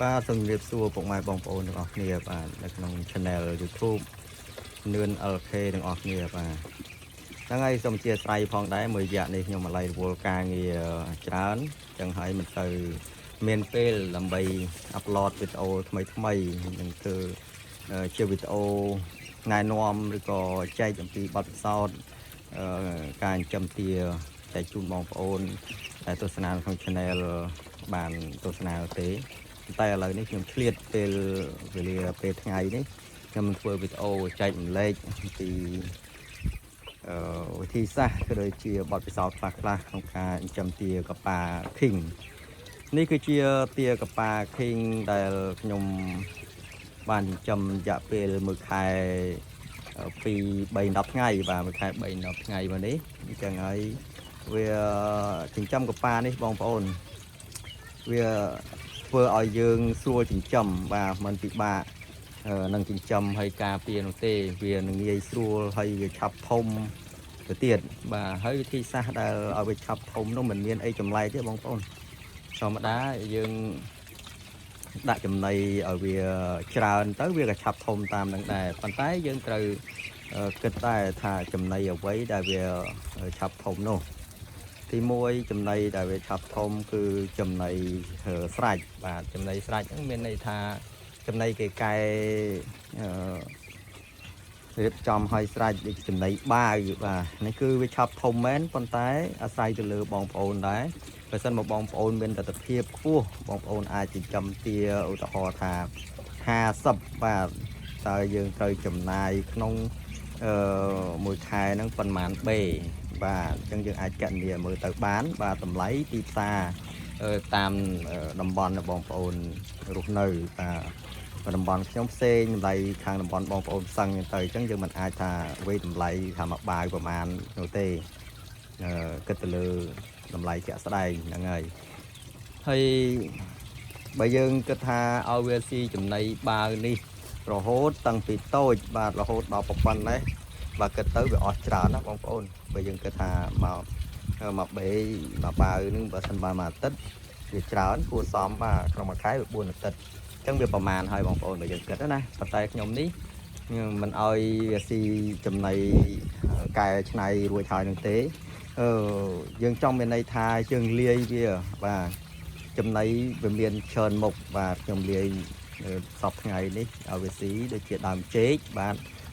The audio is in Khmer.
បាទសូមជម្រាបសួរពុកម៉ែបងប្អូនទាំងអស់គ្នាបាទនៅក្នុង Channel YouTube នឿន LK ទាំងអស់គ្នាបាទហ្នឹងហើយសូមអធិស្ឋានផងដែរមួយរយៈនេះខ្ញុំមកឡៃរវល់ការងារច្រើនចឹងហើយមិនទៅមានពេលដើម្បីអាប់ឡូតវីដេអូថ្មីនឹងធ្វើជាវីដេអូណែនាំឬក៏ចែកអំពីបទពិសោធន៍ការចិញ្ចឹមទាចែកជូនបងប្អូនដែលទស្សនាក្នុង Channel បានទស្សនាទេតែឥឡូវនេះខ្ញុំឆ្លៀតពេលវេលាពេលថ្ងៃនេះខ្ញុំនឹងធ្វើវីដេអូចែករំលែកពីវិធីសាស្ត្រក៏ដូចជាបទពិសោធន៍ខ្លះៗក្នុងការចិញ្ចឹមទាកប៉ា King នេះគឺជាទាកប៉ា King ដែលខ្ញុំបានចិញ្ចឹមរយៈពេល1ខែពី3-10ថ្ងៃបាទ1ខែ3-10ថ្ងៃមកនេះអញ្ចឹងហើយវាចិញ្ចឹមកប៉ានេះបងប្អូនវាធ្វើឲ្យយើងស្រួលចិញ្ចឹមបាទមិនពិបាកនឹងចិញ្ចឹមហើយការពារនោះទេវានឹងងាយស្រួលហើយវាឆាប់ធំទៅទៀតបាទហើយវិធីសាស្ត្រដែលឲ្យវាឆាប់ធំនោះមិនមានអីចម្លែកទេបងប្អូនធម្មតាយើងដាក់ចំណីឲ្យវាច្រើនទៅវាក៏ឆាប់ធំតាមនឹងដែរប៉ុន្តែយើងត្រូវគិតតែថាចំណីអ្វីដែលវាឆាប់ធំនោះទី1ចំណីដែលវាឆាប់ធំគឺចំណីស្រាច់បាទចំណីស្រាច់ហ្នឹងមានន័យថាចំណីគេកែរៀបចំឲ្យស្រាច់ដូចចំណីបាវបាទនេះគឺវាឆាប់ធំមែនប៉ុន្តែអាស្រ័យទៅលើបងប្អូនដែរបើសិនមកបងប្អូនមានទស្សនវិជ្ជាខ្ពស់បងប្អូនអាចចិញ្ចឹមទាឧទាហរណ៍ថា50បាទតើយើងត្រូវចំណាយក្នុងមួយខែហ្នឹងប៉ុន្មានបេបាទអញ្ចឹងយើងអាចកណនាមើលទៅបានបាទតម្លៃទីផ្សារតាមតំបន់បងប្អូនរស់នៅបាទតំបន់ខ្ញុំផ្សេងតម្លៃខាងតំបន់បងប្អូនផ្សឹងទៅអញ្ចឹងយើងមិនអាចថាវេតម្លៃថាមកបាវប្រមាណនោះទេគិតទៅលើតម្លៃជាក់ស្ដែងហ្នឹងហើយបើយើងគិតថាឲ្យវាស៊ីចំណីបាវនេះរហូតតាំងពីតូចបាទរហូតដល់ប៉ុណ្ណេះបាទគិតទៅវាអស់ច្រើនណាបងប្អូនបើយើងគិតថាមកបេមកបាវនឹងបើសិនបានមួយអាទិត្យវាច្រើនគួរសមបាទក្នុងមួយខែវា4អាទិត្យអញ្ចឹងវាប្រមាណហើយបងប្អូនបើយើងគិតណាប៉ុន្តែខ្ញុំនេះមិនអោយវាស៊ីចំណីកែច្នៃរួចហើយនឹងទេយើងចង់មានន័យថាយើងលាយវាបាទចំណីវាមានច្រើនមុខបាទខ្ញុំលាយសពថ្ងៃនេះឲ្យវាស៊ីដូចជាដើមចេកបាទ